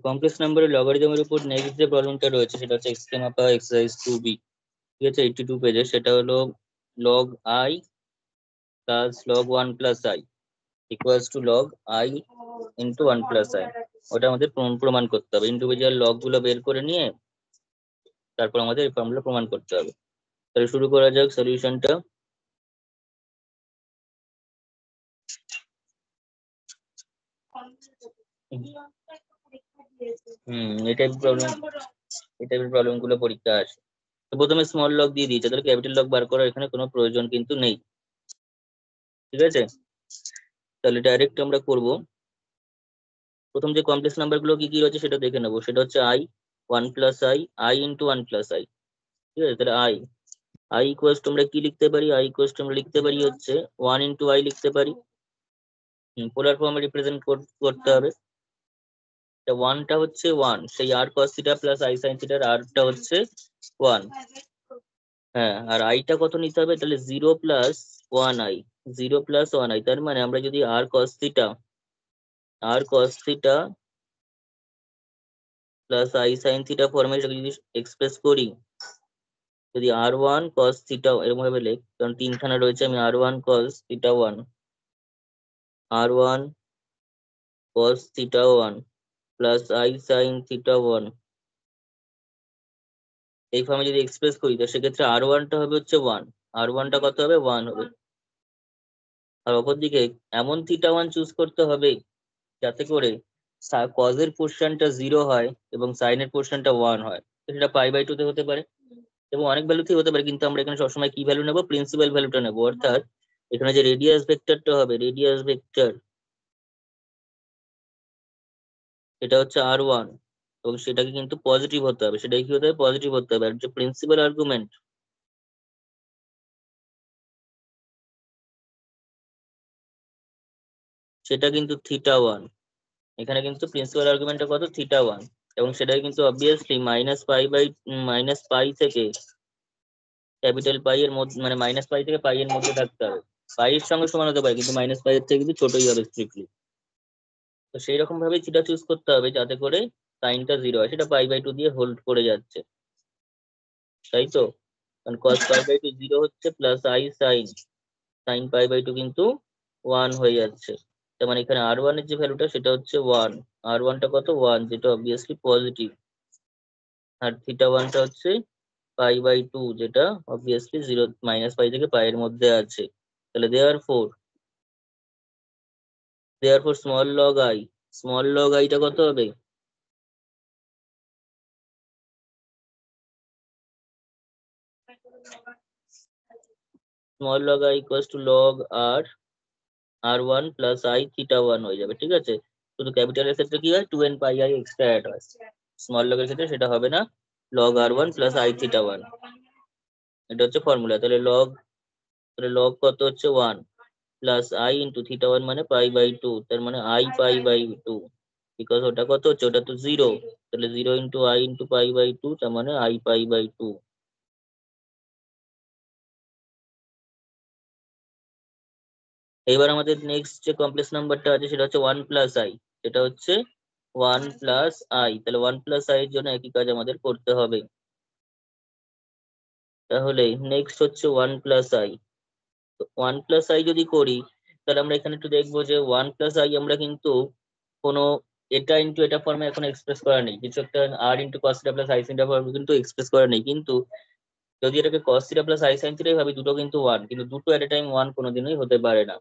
Complex নাম্বারের লগারিদমের উপর next যে প্রবলেমটা রয়েছে সেটা হচ্ছে স্কিমা পাওয়া এক্সারসাইজ 2B, ঠিক আছে, 82 পেজে। সেটা হলো log I plus log 1 plus I equals two log I into 1 plus I। ওটা আমাদের প্রমাণ করতে হবে, ইন্ডিভিজুয়াল লগ গুলো বের করে নিয়ে তারপর আমাদের এই ফর্মুলা প্রমাণ করতে হবে। তাহলে শুরু করা যাক সলিউশনটা। এই টাইপের প্রবলেম গুলো পরীক্ষা আসে। তো প্রথমে স্মল লগ দিয়ে দিয়েছে, তাহলে ক্যাপিটাল লগ বার করার এখানে কোনো প্রয়োজন কিন্তু নেই, ঠিক আছে। তাহলে ডাইরেক্ট আমরা করব, প্রথম যে কমপ্লেক্স নাম্বার গুলো কি কি রয়েছে সেটা দেখে নেবো। সেটা হচ্ছে I 1 plus I into 1 plus I, ঠিক আছে। তাহলে I ইকুয়ালস টু আমরা কি লিখতে পারি, I ইকুয়ালস টু আমরা লিখতে পারি হচ্ছে 1 ইন্টু I লিখতে পারি। পোলার ফর্মে রিপ্রেজেন্ট করতে হবে। ওয়ানটা হচ্ছে 1, সেই r cos theta plus I sin থিটার r টা হচ্ছে 1। হ্যাঁ, আর আইটা কত নিতে হবে, তাহলে 0 প্লাস 1I, 0 প্লাস 1I। তার মানে আমরা যদি r cos theta plus I sin theta ফর্মে যদি এক্সপ্রেস করি, যদি r1 cos থিটা এরকম ভাবে লিখ, কারণ তিনখানা রয়েছে, আমি r1 cos theta 1, r1 cos theta 1 plus I sin theta 1, এই ফর্মে যদি এক্সপ্রেস করি তো সেক্ষেত্রে r1 টা হবে হচ্ছে 1, r1 টা কত হবে 1 হবে। আর অপরদিকে এমন থিটা 1 চুজ করতে হবে যাতে করে cos এর পোর্শনটা 0 হয় এবং sin এর পোর্শনটা 1 হয়। তো সেটা π/2 তে হতে পারে এবং অনেক ভ্যালুতেই হতে পারে, কিন্তু আমরা এখানে সবসময় কি ভ্যালু নেব, প্রিন্সিপাল ভ্যালুটা নেব। অর্থাৎ এখানে যে রেডিয়াস ভেক্টরটা হবে, রেডিয়াস ভেক্টর এটা হচ্ছে r1 এবং সেটাকে কিন্তু পজিটিভ হতে হবে, সেটাই কি হতে হবে, পজিটিভ হতে হবে। আর যে প্রিন্সিপাল আর্গুমেন্ট সেটা কিন্তু থিটা 1, এখানে কিন্তু প্রিন্সিপাল আর্গুমেন্টটা কত, থিটা 1, এবং সেটাই কিন্তু অবভিয়াসলি মাইনাস পাই থেকে ক্যাপিটাল পাই এর মধ্যে, মানে মাইনাস পাই থেকে পাই এর মধ্যে থাকতে হবে। পাই এর সঙ্গে সমান হতে পারে কিন্তু মাইনাস পাই এর থেকে কিন্তু ছোটই হবে স্ট্রিক্টলি। তো সেই রকম ভাবে থিটা চুজ করতে হবে যাতে করে সাইনটা 0 হয়, সেটা π/2 দিয়ে হোল্ড করে যাচ্ছে, তাই তো। কারণ cos π/2 0 হচ্ছে, প্লাস I sin π/2 কিন্তু 1 হয়ে যাচ্ছে। তার মানে এখানে r1 এর যে ভ্যালুটা সেটা হচ্ছে 1, r1 টা কত 1, যেটা অবভিয়াসলি পজিটিভ। আর থিটা 1 টা হচ্ছে π/2, যেটা অবভিয়াসলি 0 মাইনাস পাই থেকে পাই এর মধ্যে আছে। তাহলে দেয়ারফোর স্মল লগ I টা কত হবে, small log I equals to log r1 plus I theta 1 হয়ে যাবে, ঠিক আছে। শুধু ক্যাপিটালের ক্ষেত্রে কি হয়, 2n pi I extra add হয়, স্মল লগের ক্ষেত্রে সেটা হবে না, log r1 plus I theta 1, এটা হচ্ছে ফর্মুলা। তাহলে লগ কত হচ্ছে 1 প্লাস I ইন্টু থিটা 1 মানে π/2, তার মানে I π/2, বিকজ ওটা কত হচ্ছে, ওটা তো 0, তাহলে 0 ইন্টু I ইন্টু π/2, তার মানে I π/2। এবার আমাদের নেক্সট যে কমপ্লেক্স নাম্বারটা আছে সেটা হচ্ছে 1 প্লাস I, সেটা হচ্ছে 1 প্লাস I। তাহলে 1 প্লাস I এর জন্য একই কাজ আমাদের করতে হবে। তাহলে নেক্সট হচ্ছে 1 প্লাস I। তো 1 প্লাস I যদি করি তাহলে আমরা এখানে একটু দেখবো যে 1 প্লাস I আমরা কিন্তু কোনো এটা ইন্টু এটা ফর্মে এখন এক্সপ্রেস করা নেই, কিছু একটা r into cos theta plus I sin theta ফর্মে কিন্তু এক্সপ্রেস করা নেই। কিন্তু যদি এটাকে cos theta plus I sin থিটাই ভাবি, দুটো কিন্তু 1, কিন্তু দুটো এট এ টাইম 1 কোনোদিনই হতে পারে না।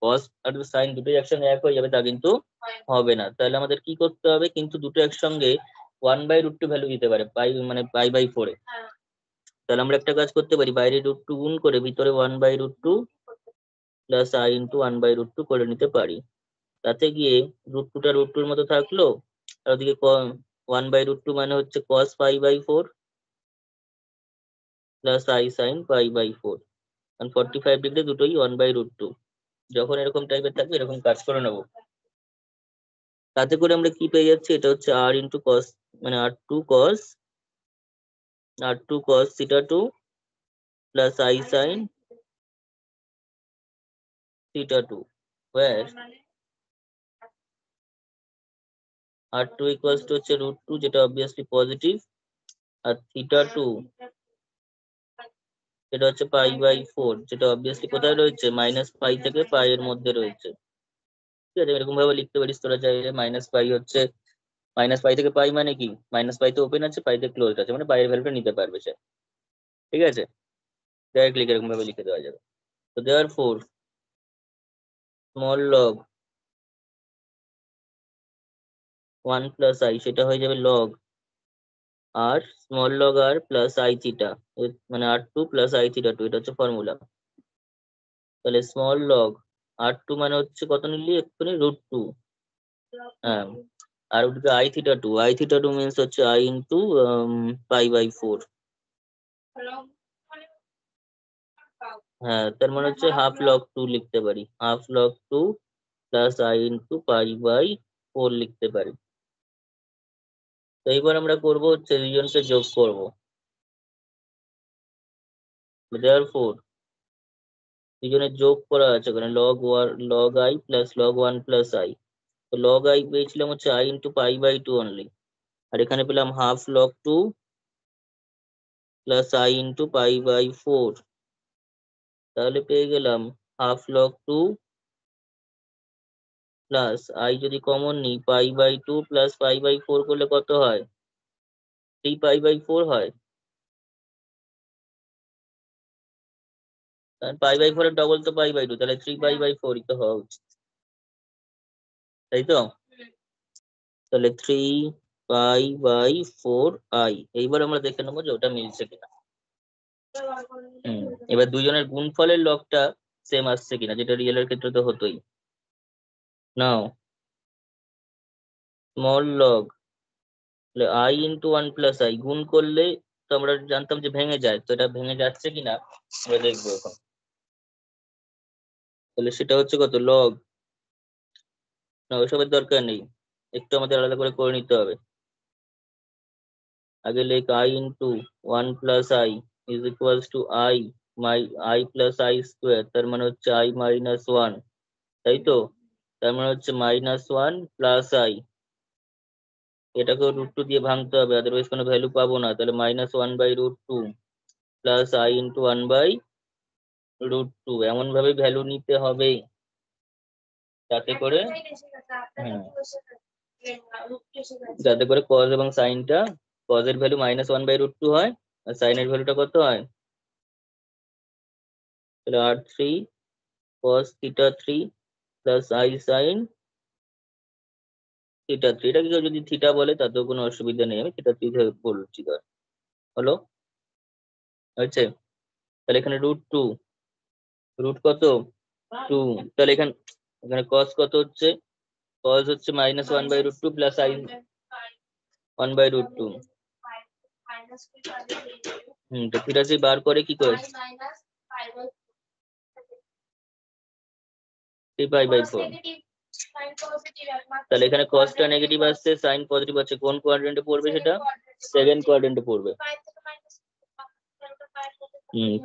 cos আর sin দুটোই একসঙ্গে এক হয়ে যাবে তা কিন্তু হবে না। তাহলে আমাদের কি করতে হবে, কিন্তু দুটো একসঙ্গে 1/√2 ভ্যালু দিতে পারে, পাই মানে π/4 এ। তাহলে আমরা একটা কাজ করতে পারি, বাইরে √2 গুণ করে ভিতরে 1/√2 প্লাস I ইন্টু 1/√2 করে নিতে পারি। তাতে গিয়ে √2টা √2 এর মতো থাকলো, আর ওদিকে 1/√2 মানে হচ্ছে cos π/4 প্লাস I sin π/4, কারণ 45 ডিগ্রি দুটোই 1/√2। যখন এরকম টাইপের থাকবে এরকম কাজ করে নেবো। তাতে করে আমরা কি পেয়ে যাচ্ছি, এটা হচ্ছে r ইন্টু cos, মানে r2 cos theta 2 plus I sin theta 2, where r2 equals two হচ্ছে √2 যেটা অবভিয়াসলি পজিটিভ, আর θ2 যেটা হচ্ছে π/4 যেটা অবভিয়াসলি কোথায় রয়েছে, -π থেকে π এর মধ্যে রয়েছে। ঠিক আছে, এরকম ভাবে লিখতে পারিস তোরা চাইলে। -π হচ্ছে -π থেকে π মানে কি, -π তে ওপেন আছে, π তে ক্লোজ আছে, মানে বাইরের ভ্যালুটা নিতে পারবে সে। ঠিক আছে, ডাইরেক্টলি এরকম ভাবে লিখে দেওয়া যাবে। তো therefore small log 1 plus i সেটা হয়ে যাবে log r small log r plus i theta, মানে r2 প্লাস i θ2, এটা হচ্ছে ফর্মুলা। তাহলে স্মল লগ r2 মানে হচ্ছে কত নিলি এক্ষুনি, √2। হ্যাঁ, আর ওদিকে i θ2 মিনস হচ্ছে i ইন্টু π/4। হ্যাঁ, তার মানে হচ্ছে হাফ লগ 2 লিখতে পারি, half log 2 plus i into π/4 লিখতে পারি। তো এইবার আমরা করব হচ্ছে রিজনকে যোগ করব। দেয়ারফোর রিজনের যোগ করা আছে ওখানে log i plus log 1 plus i। তো লগ i পেয়েছিলাম হচ্ছে i ইন্টু π/2 অনলি, আর এখানে পেলাম half log 2 plus i into π/4। তাহলে পেয়ে গেলাম হাফ লগ 2 প্লাস i যদি কমন নিই π/2 প্লাস π/4 করলে কত হয়, 3π/4 হয়। π/4 এর ডবল তো π/2, তাহলে 3π/4 ই তো হওয়া উচিত, তাই তো? তাহলে 3π/4i। এইবার আমরা দেখে নেবো যে ওটা মিলছে কিনা। এবার দুজনের গুণফলের লগটা সেম আসছে কিনা, যেটা রিয়েলের ক্ষেত্রে তো হতোই। Now small log i into 1 plus i গুণ করলে তো আমরা জানতাম যে ভেঙে যায়, তো এটা ভেঙে যাচ্ছে কিনা আমরা দেখবো এখন। তাহলে সেটা হচ্ছে কত, লগ, না ওইসবের দরকার নেই, একটু আমাদের আলাদা করে করে নিতে হবে। আগে লেখ i into 1 plus i is equals to i plus i square, তার মানে হচ্ছে i মাইনাস 1, তাই তো? তার মানে হচ্ছে -1 প্লাস i, এটাকে √2 দিয়ে ভাঙতে হবে, আদারওয়াইজ কোনো ভ্যালু পাবো না। তাহলে -1/√2 প্লাস i ইন্টু 1/√2, এমন ভাবে ভ্যালু নিতে হবে যাতে করে হ্যাঁ, যাতে করে কজ এবং সাইনটা, কজের ভ্যালু -1/√2 হয় আর সাইনের ভ্যালুটা কত হয়, তাহলে r3 cos θ3 plus i sin θ3। এটাকে কেউ যদি থিটা বলে তাতেও কোনো অসুবিধা নেই, আমি θ3 বলছি, ধর হলো, হচ্ছে। তাহলে এখানে √2, রুট কত, 2। তাহলে এখানে এখানে cos কত হচ্ছে, cos হচ্ছে -1/√2 প্লাস i 1/√2। তো θ3 বার করে কি করে, 3π/4। তাহলে এখানে cosটা নেগেটিভ আসছে, সাইন পজিটিভ আছে, কোন কোয়াড্রেন্টে পড়বে সেটা, সেকেন্ড কোয়াড্রেন্টে পড়বে।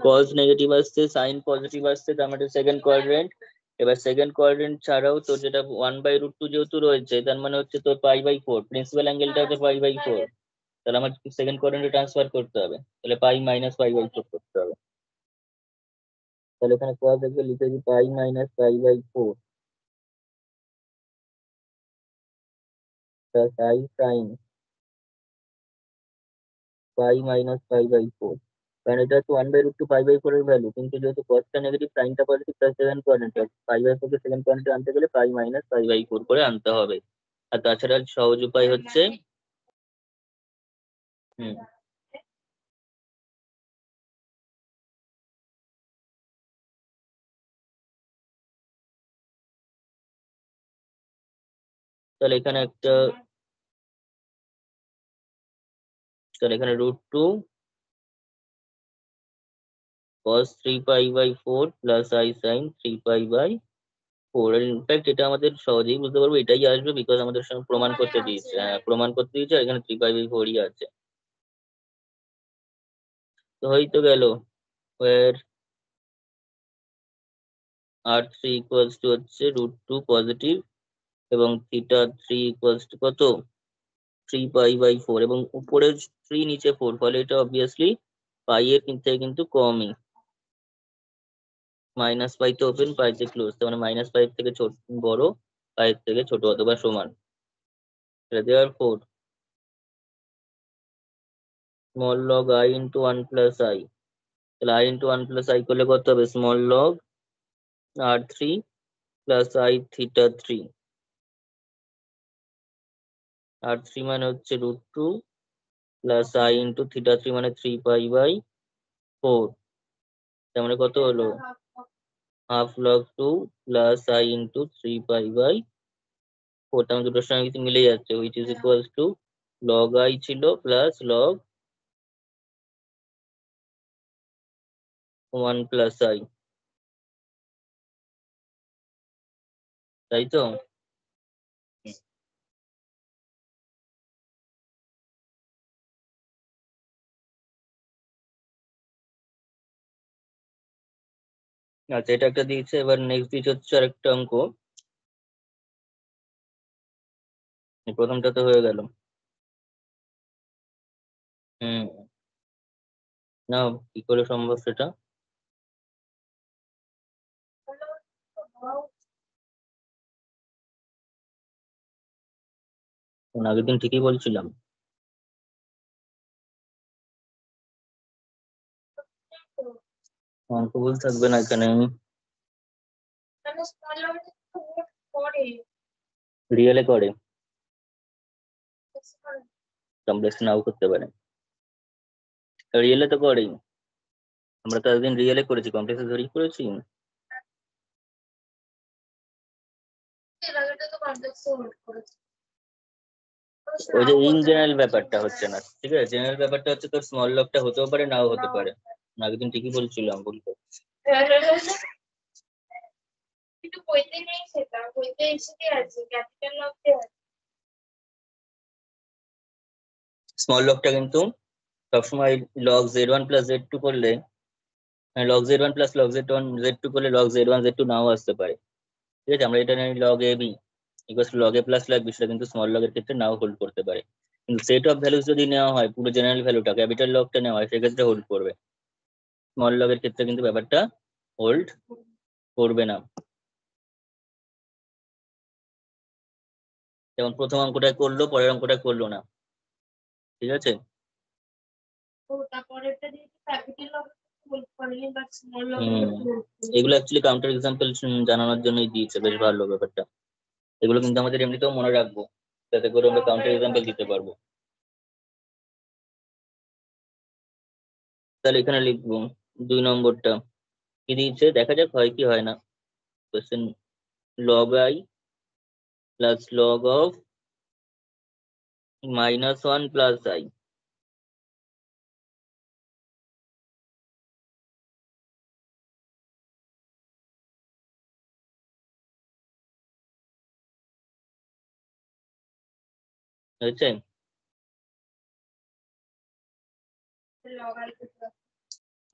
cos নেগেটিভ আসছে, সাইন পজিটিভ আসছে, তার মানে সেকেন্ড কোয়াড্রেন্ট। এবার সেকেন্ড কোয়াড্রেন্ট ছাড়াও তো যেটা 1/√2 যেহেতু রয়েছে, তার মানে হচ্ছে তো π/4, প্রিন্সিপাল অ্যাঙ্গেলটা হচ্ছে π/4, তাহলে আমার সেকেন্ড কোয়াড্রেন্টে ট্রান্সফার করতে হবে, তাহলে π - π/4 করতে হবে। তাহলে এখানে cos দেখবে লিখেছি π - π/4 প্লাস i sin π - π/4, কারণ এটা হচ্ছে 1/√2 π/4 এর ভ্যালু, কিন্তু যেহেতু cosটা নেগেটিভ সাইনটা পজিটিভ, তার সেকেন্ড কোয়াড্রেন্ট π/4 কে সেকেন্ড কোয়াড্রেন্টে আনতে গেলে π - π/4 করে আনতে হবে। আর তাছাড়া সহজ উপায় হচ্ছে হুম তাহলে এখানে একটা, তাহলে এখানে √2 cos 3π/4 plus i sin 3π/4। In fact এটা আমাদের সহজেই বুঝতে পারবো, এটাই আসবে, বিকজ আমাদের সঙ্গে প্রমাণ করতে দিয়েছে, প্রমাণ করতে দিয়েছে, আর এখানে 3π/4 ই আছে। তো হয়তো গেল, where r3 ইকুয়ালস টু হচ্ছে √2 পজিটিভ এবং θ3 ইকুয়ালস টু কত, 3π/4 এবং উপরে 3 নিচে 4, ফলে এটা অবভিয়াসলি পাই এর থেকে কিন্তু কমই। মাইনাস পাইতে ওপেন, পাইতে ক্লোজ, তার মানে মাইনাস পাই থেকে ছোট বড়, পাই থেকে ছোট অথবা সমান। therefore small log i into 1 plus i, তাহলে i ইন্টু 1 প্লাস i করলে কত হবে? Small log r3 plus i theta 3। r3 মানে হচ্ছে √2 প্লাস i ইন্টু থিটা 3 মানে 3π/4, তার মানে কত হলো? Half log 2 plus i into 3π/4, তার মানে দুটোর সঙ্গে কিছু মিলে যাচ্ছে, which is equals to log i ছিল প্লাস log 1 প্লাস i, তাই তো? আচ্ছা, এটা একটা দিয়েছে। এবার নেক্সট দিয়েছে হচ্ছে আরেকটা অঙ্ক। প্রথমটা তো হয়ে গেল। না, কি করে সম্ভব সেটা? আগের দিন ঠিকই বলছিলাম। অঙ্ক ভুল থাকবে না এখানে। রিয়েলে করে, কমপ্লেক্স নাও করতে পারে। রিয়েলে তো করেই, আমরা তো একদিন রিয়েলে করেছি, কমপ্লেক্সে ধরেই করেছি। ওই যে ইন জেনারেল ব্যাপারটা হচ্ছে না, ঠিক আছে? জেনারেল ব্যাপারটা হচ্ছে তোর স্মল লকটা হতেও পারে, নাও হতে পারে। আগের দিন ঠিকই বলছিলাম, বলতো স্মল লকটা কিন্তু সবসময় লগ z1 প্লাস z2 করলে, log z1 plus log z1 z2 করলে লগ z1 z2 নাও আসতে পারে, ঠিক আছে? আমরা এটা জানি log A B equals to log A plus log B, সেটা কিন্তু স্মল লগ এর ক্ষেত্রে নাও হোল্ড করতে পারে। কিন্তু সেট অফ ভ্যালুস যদি নেওয়া হয়, পুরো জেনারেল ভ্যালুটা, ক্যাপিটাল লগটা নেওয়া হয়, সেক্ষেত্রে হোল্ড করবে। স্মল লগ এর ক্ষেত্রে কিন্তু ব্যাপারটা হোল্ড করবে না। যেমন প্রথম অঙ্কটা করলো, পরের অঙ্কটা করলো না, ঠিক আছে? এগুলো অ্যাকচুয়ালি কাউন্টার এক্সাম্পল জানানোর জন্যই দিয়েছে, বেশ ভালো ব্যাপারটা। এগুলো কিন্তু আমাদের এমনিতেও মনে রাখবো, যাতে করে আমরা কাউন্টার এক্সাম্পল দিতে পারবো। তাহলে এখানে লিখবো 2 নম্বরটা কি দিয়েছে, দেখা যাক হয় কি হয় না। Question log i plus log of -1 plus i, হয়েছে?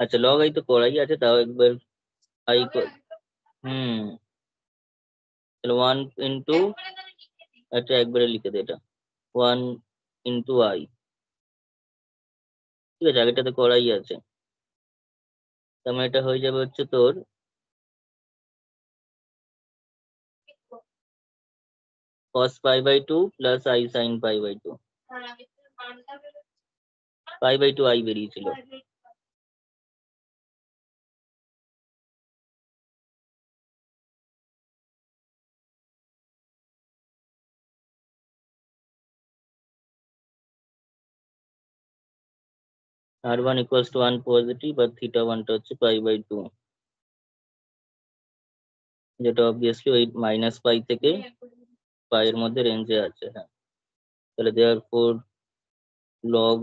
আচ্ছা, লগ i তো করাই আছে, তাও একবার i তাহলে 1 ইন্টু, আচ্ছা একবারে লিখে দে এটা, 1 ইন্টু i, ঠিক আছে? আগেটাতে করাই আছে, তার মানে এটা হয়ে যাবে হচ্ছে তোর cos π/2 plus i sin π/2। π/2 i বেরিয়েছিল। r1 ইকুয়ালস টু 1 পজিটিভ, আর থিটা 1টা হচ্ছে π/2, যেটা অবভিয়াসলি ওই মাইনাস পাই থেকে পাই এর মধ্যে রেঞ্জে আছে। হ্যাঁ, তাহলে therefore log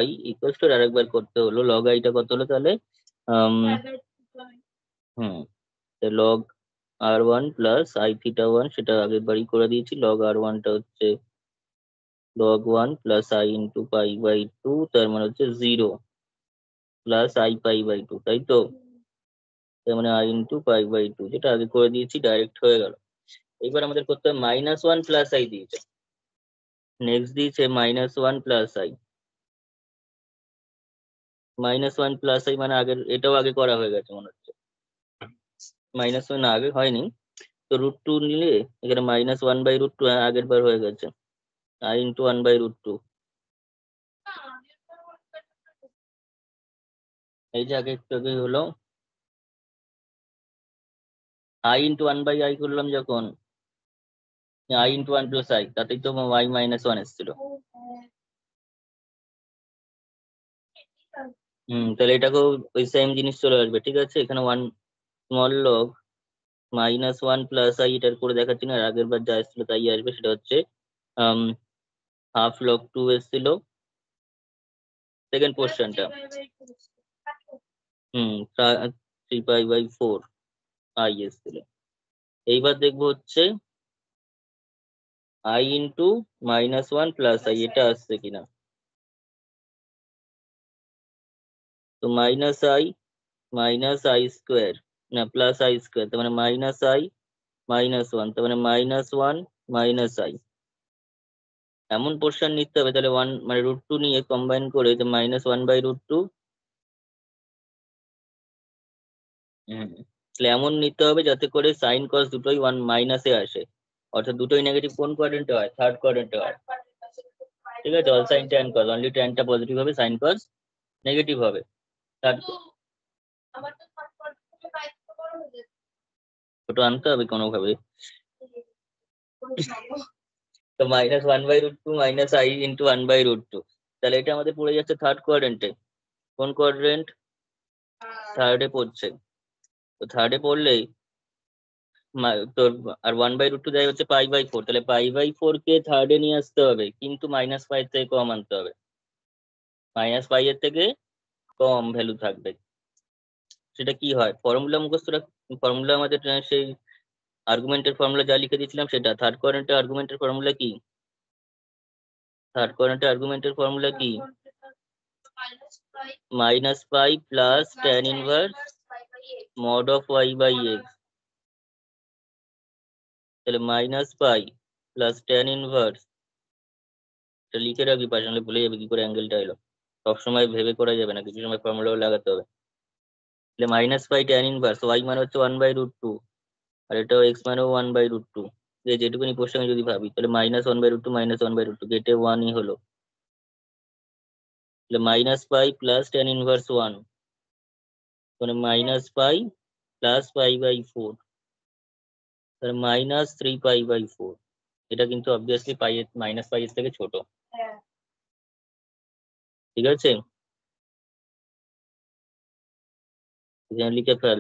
i equals to, আরেকবার করতে হলো, লগ iটা কত হলো তাহলে? Hmm log r1 plus i theta 1, সেটা আগের বারই করে দিয়েছি। লগ r1টা হচ্ছে log 1 প্লাস i ইন্টু π/2, তার মানে হচ্ছে 0 প্লাস i π/2, তাই তো? তার মানে i ইন্টু π/2, যেটা আগে করে দিয়েছি, ডাইরেক্ট হয়ে গেল। এবার আমাদের করতে হবে -1 প্লাস i দিয়েছে, নেক্সট দিয়েছে -1 প্লাস আই। -1 প্লাস আই মানে আগের এটাও আগে করা হয়ে গেছে মনে হচ্ছে। -1 না আগে হয়নি, তো √2 নিলে এখানে -1/√2 আগের বার হয়ে গেছে, i × 1/√2। এই যে আগে একটু আগে হলো i × 1/i করলাম যখন, i × 1 + i, তাতেই তো y -1 এসেছিল। তাহলে এটাকেও ওই সেম জিনিস চলে আসবে, ঠিক আছে। এখানে 1 স্মল লগ -1 প্লাস আই, এটার করে দেখাচ্ছি না, আগের বার যা এসেছিল তাই আসবে। সেটা হচ্ছে ½ log 2 এসেছিল সেকেন্ড পোর্শনটা। 3π/4 আই এসেছিল। এইবার দেখবো হচ্ছে i × -1 প্লাস আই, এটা আসছে কিনা। তো -i না প্লাস i², তার মানে -i -1, তার মানে -1 - i। এমন পোর্শন নিতে হবে তাহলে 1 মানে √2 নিয়ে কম্বাইন করে, যে -1/√2। তাহলে এমন নিতে হবে যাতে করে সাইন কস দুটোই 1 মাইনাসে আসে, অর্থাৎ দুটোই নেগেটিভ কোন কোয়াড্রেন্টে হয়, থার্ড কোয়াড্রেন্টে হয়। ঠিক আছে, all sine tan cos, only ট্যানটা পজিটিভ হবে, সাইন কস নেগেটিভ হবে। থার্ড ছোট আনতে হবে কোনোভাবে। তো -1/√2 -i × 1/√2, তাহলে এটা আমাদের পড়ে যাচ্ছে থার্ড কোয়াড্রেন্টে। কোন কোয়াড্রেন্ট? থার্ডে পড়ছে। তো থার্ডে পড়লেই তোর আর 1/√2 দেয় হচ্ছে π/4, তাহলে π/4 কে থার্ডে নিয়ে আসতে হবে, কিন্তু -π এর থেকে কম আনতে হবে, -π এর থেকে কম ভ্যালু থাকবে। সেটা কি হয়, ফর্মুলা মুখস্থ রাখ। ফর্মুলা আমাদের সেই আর্গুমেন্টের ফর্মুলা যা লিখে দিয়েছিলাম সেটা। থার্ড কোয়াড্রেন্টের আর্গুমেন্টের ফর্মুলা কি? থার্ড কোয়াড্রেন্টের আর্গুমেন্টের ফর্মুলা কি? -π plus tan inverse mod of y/x। তাহলে -π প্লাস tan ইনভার্স, এটা লিখে রাখবি পাশে, নাহলে ভুলে যাবে কি করে অ্যাঙ্গেলটা এলো। সবসময় ভেবে করা যাবে না, কিছু সময় ফর্মুলাও লাগাতে হবে। তাহলে -π tan ইনভার্স y মানে হচ্ছে 1/√2, আর এটাও x মানেও 1/√2। যেটুকুনি প্রশ্নে যদি ভাবি, তাহলে -1/√2 -1/√2 গেটে 1ই হলো। তাহলে -π প্লাস tan ইনভার্স 1, মানে -π প্লাস π/4, তাহলে -3π/4। এটা কিন্তু অবভিয়াসলি -π এর থেকে ছোট, ঠিক আছে। এখানে লিখে ফেল,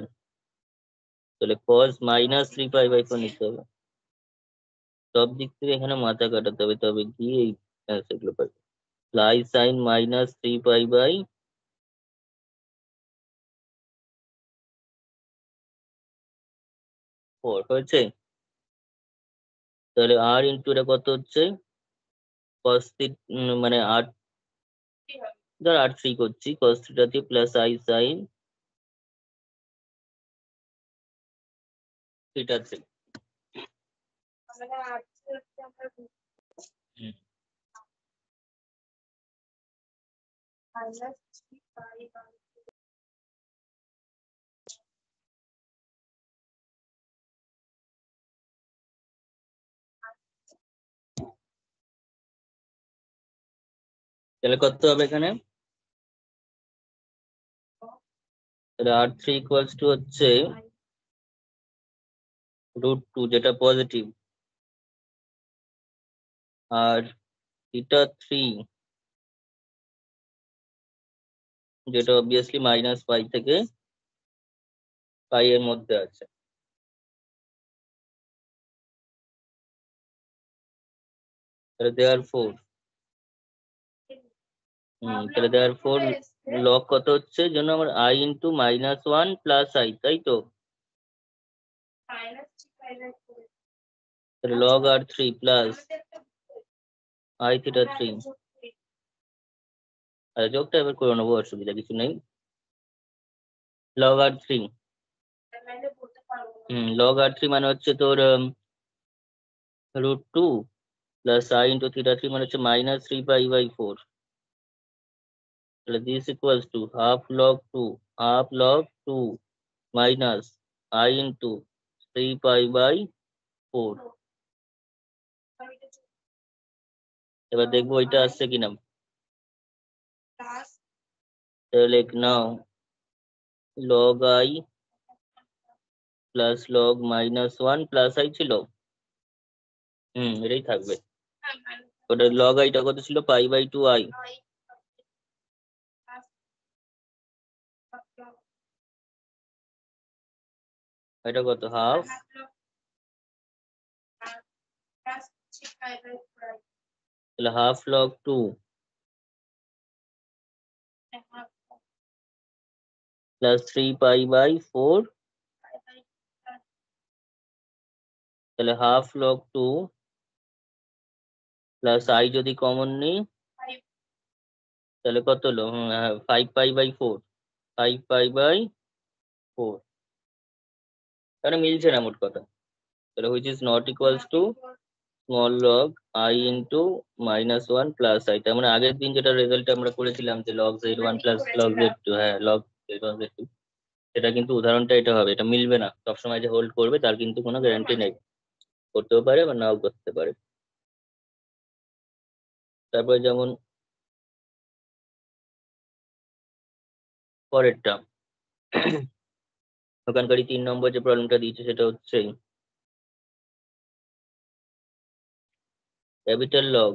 তাহলে cos -3π/4 নিতে হবে। সব দিক থেকে এখানে মাথা কাটাতে হবে, তবে গিয়ে এই অ্যান্সারগুলো পাবে। লাই সাইন -3π/4 হয়েছে। তাহলে আর ইন্টু এটা কত হচ্ছে, cos মানে আর, ধর r3 করছি, cos theta plus i sine থিটা3। তাহলে কত হবে এখানে, তাহলে r3 হচ্ছে √2 যেটা পজিটিভ, আর থিটা3 যেটা অবভিয়াসলি -π থেকে π এর মধ্যে আছে। তাহলে দেয়ারফোর লগ কত হচ্ছে, জন্য আমার i × -1 প্লাস i, তাই তো। তাহলে log r3 প্লাস i θ3, আর যোগটা এবার করে নেবো, অসুবিধা কিছু নেই। log r3, log r3 মানে হচ্ছে তোর √2 plus i into theta three মানে হচ্ছে মাইনাস 3 পাই/4। তাহলে this equals to half log two minus i into 3 পাই/4। এবার দেখবো এটা আসছে কিনা। তাহলে now log i plus log -1 plus i ছিল। এটাই থাকবে। ওটা লগ আইটা কত ছিল? পাই/2 আই। এটা কত? হাফ। তাহলে হাফ লগ 2 প্লাস 3 পাই/4। তাহলে হাফ লগ 2 প্লাস আই যদি কমন নিই তাহলে কত হলো? 5 পাই/4। 5 পাই/4। তাহলে মিলছে না মোট কথা। তাহলে which is not equals two small log I into -1 plus I. তার মানে আগের দিন যেটা রেজাল্ট আমরা করেছিলাম যে log z1 plus log z2, হ্যাঁ লগ z1 z2, সেটা কিন্তু উদাহরণটা এটা হবে। এটা মিলবে না, সবসময় যে হোল্ড করবে তার কিন্তু কোনো গ্যারান্টি নেই, করতেও পারে বা নাও করতে পারে। তারপরে যেমন পরেরটা ওখানকারই 3 নম্বর যে প্রবলেমটা দিয়েছে সেটা হচ্ছে ক্যাপিটাল লগ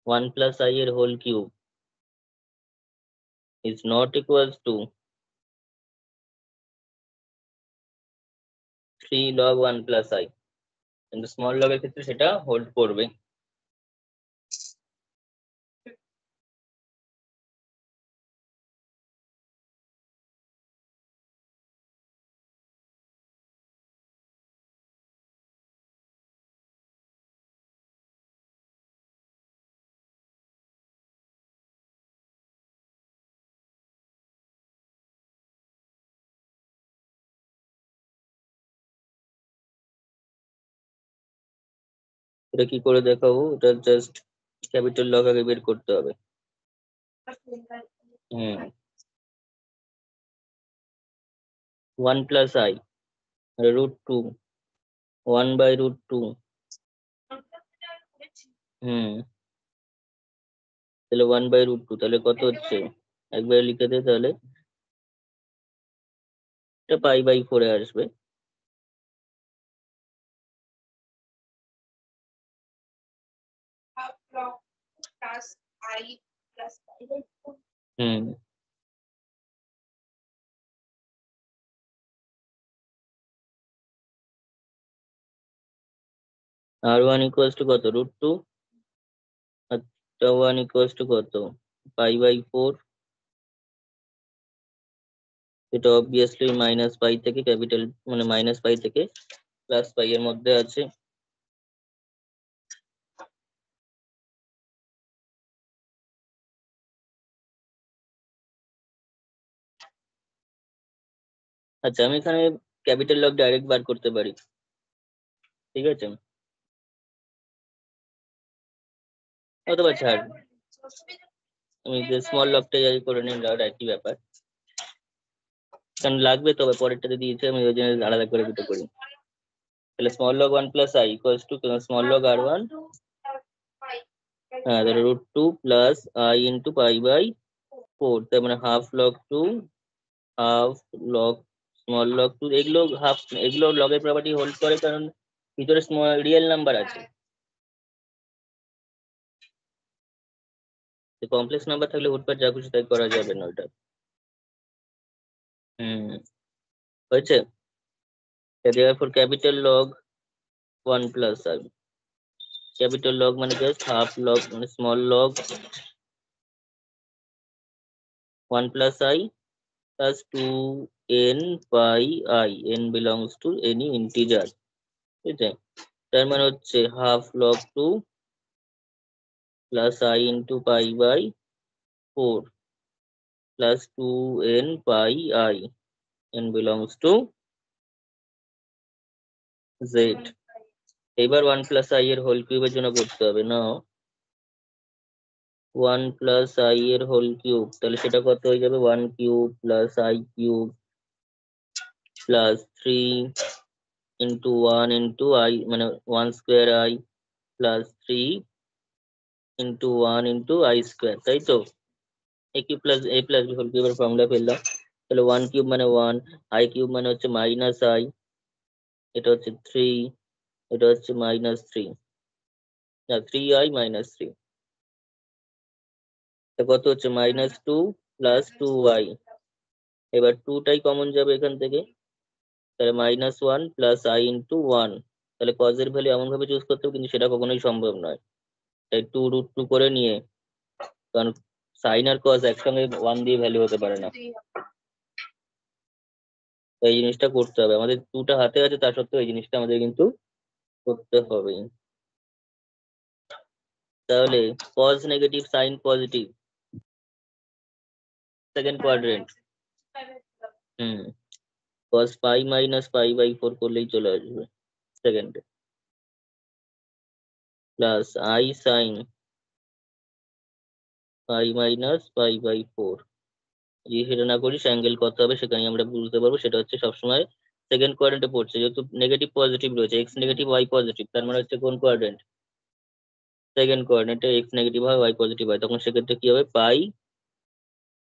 1 প্লাস আই এর whole cube is not equals to 3 log 1 plus I. কিন্তু স্মল লগের ক্ষেত্রে সেটা হোল্ড করবে। এটা কি করে দেখাবো? এটা জাস্ট ক্যাপিটাল লগ আগে বের করতে হবে। হুম 1 প্লাস আই √2 1/√2। হুম তাহলে 1/√2 তাহলে কত হচ্ছে? একবার লিখে দে তাহলে। এটা পাই/4 আসবে। হুম r1 ইকুয়ালস টু কত? √2। আচ্ছা 1 ইকুয়ালস টু কত? পাই/4। এটা অবভিয়াসলি মাইনাস পাই থেকে ক্যাপিটাল মানে মাইনাস পাই থেকে প্লাস পাই এর মধ্যে আছে। আচ্ছা আমি এখানে ক্যাপিটাল লগ ডাইরেক্ট বার করতে পারি, ঠিক আছে? অথবা ছাড়, আমি যে স্মল লগটাই আগে করে নিলাম, একই ব্যাপার। কারণ লাগবে তো, পরেরটাতে দিয়েছে আমি ওই জন্য আলাদা করে দুটো করি। তাহলে small log 1 plus I equals to small log r1, হ্যাঁ তাহলে √2 প্লাস আই ইন্টু পাই/4। তার মানে হাফ লগ স্মল লগ 2। এগুলো লগের প্রপার্টি হোল্ড করে, কারণ ভিতরে স্মল রিয়েল নাম্বার আছে। কমপ্লেক্স নাম্বার থাকলে হুটপাট যা খুশি তাই করা যাবে না ওটা। হুম হয়েছে। therefore capital log 1 plus i, capital log মানে জাস্ট হাফ লগ মানে small log 1 plus i plus 2n pi i, n belongs to any integer, ঠিক আছে? তার মানে হচ্ছে half log 2 plus i into পাই/4 plus 2n pi i, n belongs to z। এবার 1 plus I এর whole কিউবের জন্য করতে হবে না, 1 প্লাস আই এর হোল কিউব, তাহলে সেটা কত হয়ে যাবে, 1 cube plus I cube plus 3 into 1 into I, মানে 1 square I plus 3 into 1 into I square, তাই তো? এ কিউব প্লাস এ প্লাস বি হোল কিউবের ফর্মুলা পেলাম। তাহলে 1 কিউব মানে 1, আই কিউব মানে হচ্ছে মাইনাস আই, এটা হচ্ছে 3, এটা হচ্ছে মাইনাস 3, না 3i মাইনাস 3, কত হচ্ছে মাইনাস 2 প্লাস 2i। এবার 2টাই কমন যাবে এখান থেকে, তাহলে মাইনাস 1 প্লাস আই ইন্টু 1। তাহলে কজ এর ভ্যালু এমন ভাবে চুজ করতে হবে, কিন্তু সেটা কখনোই সম্ভব নয়, তাই 2√2 করে নিয়ে, কারণ সাইন আর কজ একসঙ্গে 1 দিয়ে ভ্যালু হতে পারে না, তো এই জিনিসটা করতে হবে আমাদের। 2টা হাতে আছে, তা সত্ত্বেও এই জিনিসটা আমাদের কিন্তু করতে হবে। তাহলে cos negative, sine positive, second quadrant. Cos pi minus pi by 4 করলেই চলে আসবে সেকেন্ডে, plus I sine pi minus pi by 4। যদি সেটা না করি অ্যাঙ্গেল কত হবে সেখানে আমরা বুঝতে পারবো, সেটা হচ্ছে সবসময় সেকেন্ড কোয়াড্রেন্টে পড়ছে, যেহেতু নেগেটিভ পজিটিভ রয়েছে, এক্স নেগেটিভ ওয়াই পজিটিভ, তার মানে হচ্ছে কোন কোয়াড্রেন্ট, সেকেন্ড কোয়াড্রেন্টে এক্স নেগেটিভ হয় ওয়াই পজিটিভ হয়, তখন সেক্ষেত্রে কি হবে, pi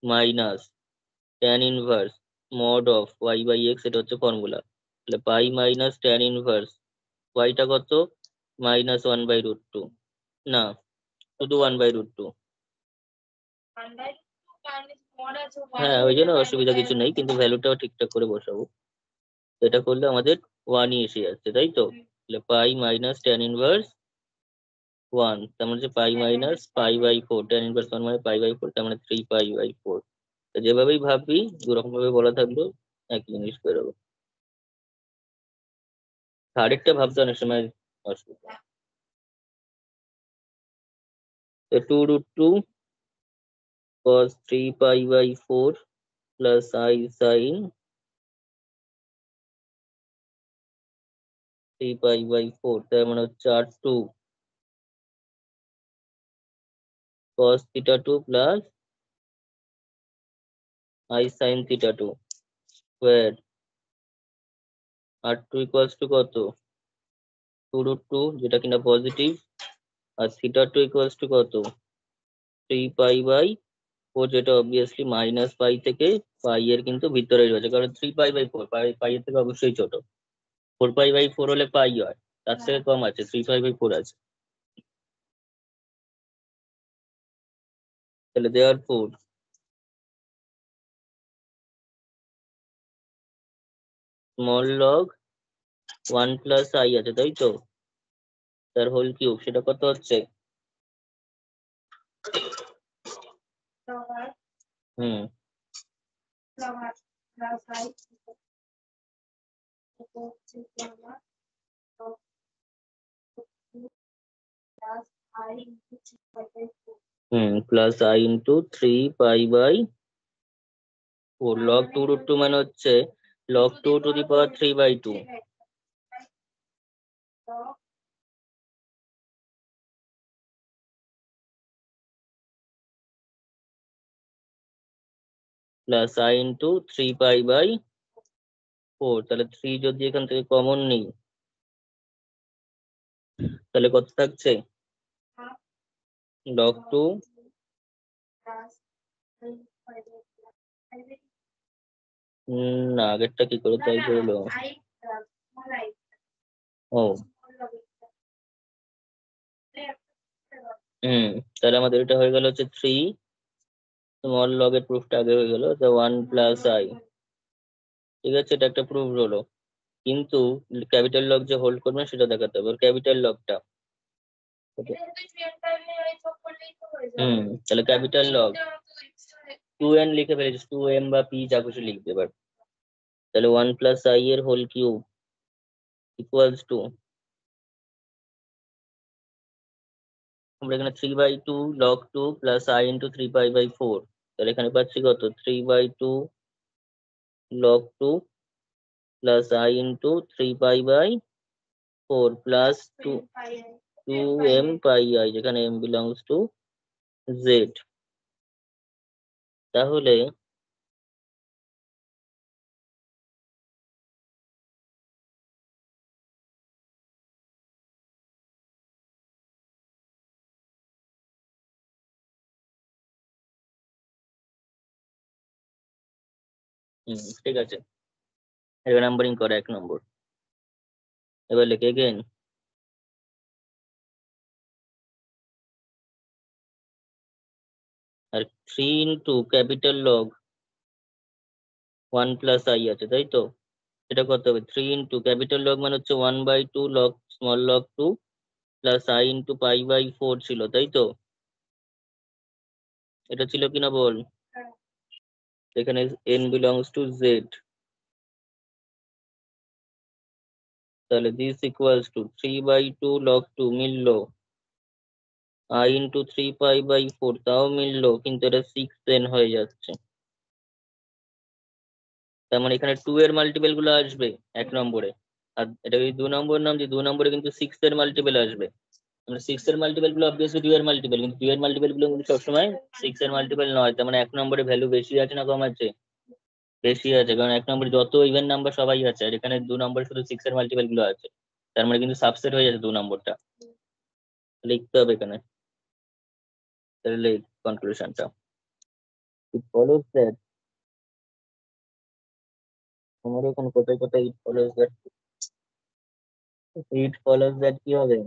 minus tan inverse mod of y by x, এটা হচ্ছে ফর্মুলা। তাহলে পাই মাইনাস ট্যান ইনভার্স ওয়াইটা কত, -1/√2, না শুধু 1/√2। হ্যাঁ ওই জন্য অসুবিধা কিছু নেই, কিন্তু ভ্যালুটাও ঠিকঠাক করে বসাবো। এটা করলে আমাদের 1ই এসে যাচ্ছে, তাই তো? তাহলে পাই মাইনাস ট্যান ইনভার্স 1, তার মানে হচ্ছে pi minus pi by 4, tan inverse 1 মানে পাই বাই 4, তার মানে 3π/4। যেভাবেই ভাববি দুরকম ভাবে বলা থাকলো একই জিনিস বেরোবে, আরেকটা ভাবতে অনেক সময় অসুবিধা। তো 2√2 cos 3π/4 প্লাস আই সাইন 3π/4, তার মানে হচ্ছে R2 cos θ2 plus I sine θ2 square. R2 equals to কত, 2√2, যেটা কিনা পজিটিভ, আর θ2 ইকুয়ালস টু কত, 3π/4, যেটা অবভিয়াসলি মাইনাস পাই থেকে পাই এর কিন্তু ভিতরে রয়েছে, কারণ 3π/4 পাই এর থেকে অবশ্যই ছোট, 4π/4 হলে পাই হয়, তার থেকে কম আছে, 3π/4 আছে। তাহলে therefore small log 1 plus i আছে, তাই তো? তার হোল কিউব, সেটা কত হচ্ছে, hmm plus i into 3π/4, log 2√2 মানে হচ্ছে log 2 to the power 3/2, plus i into 3π/4। তাহলে 3 যদি এখান থেকে কমন নেই, তাহলে কত থাকছে, log 2, না আগেরটা কি করে তাই করলো, ও তাহলে আমাদের এটা হয়ে গেল হচ্ছে 3, স্মল লগ এর প্রুফটা আগে হয়ে গেল, 1 প্লাস আই, ঠিক আছে, এটা একটা প্রুফ হলো। কিন্তু ক্যাপিটাল লগ যে হোল্ড করবে না সেটা দেখাতে হবে, ক্যাপিটাল লগটা, তাহলে ক্যাপিটাল লগ 2n লিখে ফেলেছিস, 2m বা p যা কিছু লিখতে পার। তাহলে 1 প্লাস আই এর হোল কিউব ইকুয়ালস টু, আমরা এখানে 3/2 log 2 প্লাস আই ইন্টু 3π/4, তাহলে এখানে পাচ্ছি কত, 3/2 log 2 প্লাস আই ইন্টু 3π/4, 4 প্লাস 2m pi i, যেখানে m belongs to z। তাহলে ঠিক আছে, এবার নাম্বারিং করে 1 নম্বর। এবার লিখে again r 3 into capital log 1 plus i আছে, তাই তো? এটা কত হবে? 3 ইন্টু ক্যাপিটাল লগ মানে হচ্ছে 1/2 log small log 2 plus i into pi by 4 ছিল, তাই তো? এটা ছিল কিনা বল? এখানে n belongs to z, তাহলে this equals to 3/2 log 2 মিললো, i ইন্টু 3 পাই বাই 4 তাও মিললো, কিন্তু এটা 6n হয়ে যাচ্ছে। তার মানে এখানে 2 এর মাল্টিপল গুলো আসবে 1 নম্বরে, আর এটা যদি 2 নম্বর নাম যে 2 নম্বরে কিন্তু 6 এর মাল্টিপল আসবে। মানে 6 এর মাল্টিপল গুলো অবভিয়াসলি 2 এর মাল্টিপল, কিন্তু 2 এর মাল্টিপল গুলো কিন্তু সবসময় 6 এর মাল্টিপল নয়। তার মানে 1 নম্বরে ভ্যালু বেশি আছে না কম আছে? বেশি আছে, কারণ 1 নম্বরে যত ইভেন নাম্বার সবাই আছে, আর এখানে 2 নম্বরে শুধু 6 এর মাল্টিপল গুলো আছে। তার মানে কিন্তু সাবসেট হয়ে যাচ্ছে 2 নম্বরটা, লিখতে হবে এখানে। তাহলে কনক্লুশনটা it follows that, আমার এখানে কোথায় কোথায় it follows that কি হবে?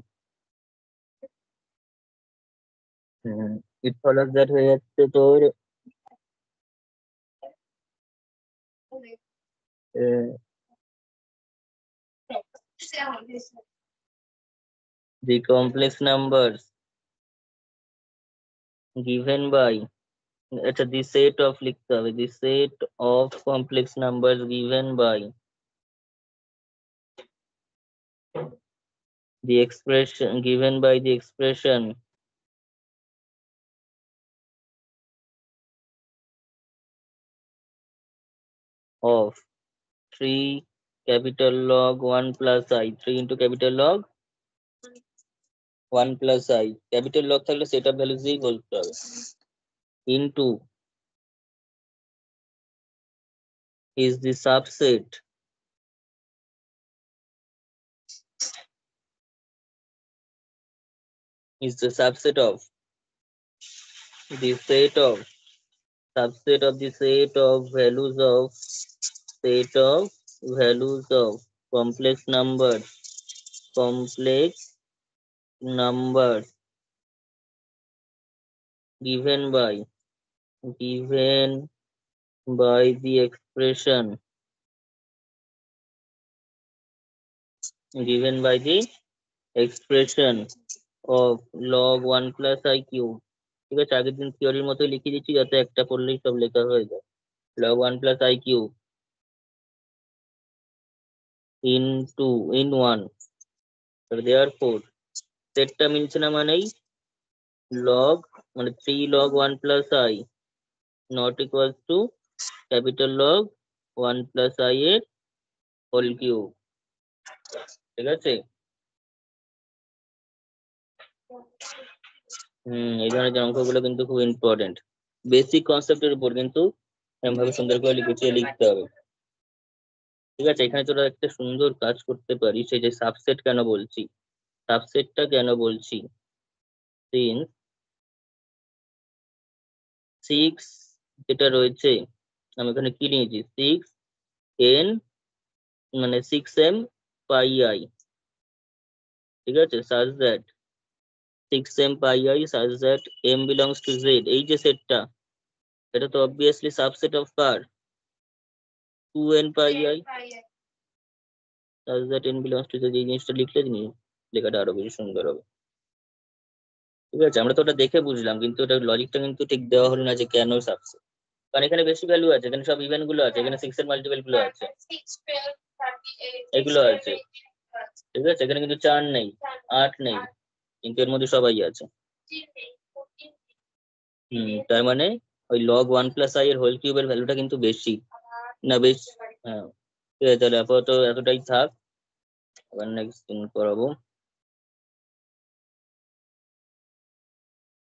it follows that হয়ে যাচ্ছে তোর the complex numbers given by, আচ্ছা the set of লিখতে হবে, the set of complex numbers given by the expression of 3 capital log 1 plus i, 3 into capital log 1 plus i, capital log থাকলে set of values দিয়েই বলতে হবে, into is the subset is the subset of the set of subset of the set of values of complex numbers given by the expression of log 1 plus i cube। ঠিক আছে, আগের দিন থিওরির মতোই লিখে দিচ্ছি যাতে একটা পড়লেই সব লেখা হয়ে যায়। log 1 plus i cube in 1, therefore সেটটা মিলছে না, মানেই log মানে 3 log 1 plus i not equals to capital log 1 plus i এর হোল কিউব। ঠিক আছে, এই ধরনের যে অঙ্কগুলো কিন্তু খুব ইম্পর্টেন্ট, বেসিক কনসেপ্টের উপর কিন্তু এমনভাবে সুন্দর করে লিখতে হবে। ঠিক আছে, এখানে তোরা একটা সুন্দর কাজ করতে পারিস, সেই যে সাবসেট কেন বলছি, সাবসেটটা কেন বলছি, সিন্স 6 যেটা রয়েছে, আমি এখানে কি নিয়েছি 6n মানে 6m pi i, ঠিক আছে, such that 6m pi i such that m belongs to z, এই যে সেটটা, এটা তো obviously subset of car 2n pi i such that n belongs to z। এই জিনিসটা লিখলে লেখাটা আরো বেশি সুন্দর হবে। ঠিক আছে, আমরা তো ওটা দেখে বুঝলাম, কিন্তু ওটা লজিকটা কিন্তু ঠিক দেওয়া হলো না যে কেন সাবসেট, কারণ এখানে বেশি ভ্যালু আছে, এখানে সব ইভেন গুলো আছে, এখানে 6 এর মাল্টিপল গুলো আছে, এগুলো আছে। ঠিক আছে, এখানে কিন্তু 4 নেই, 8 নেই, কিন্তু এর মধ্যে সবাই আছে। তার মানে ওই log 1 plus i এর হোল কিউবের ভ্যালুটা কিন্তু বেশি না, বেশ। হ্যাঁ, ঠিক আছে, তাহলে আপাতত এতটাই থাক। আবার নেক্সট দিন করাবো।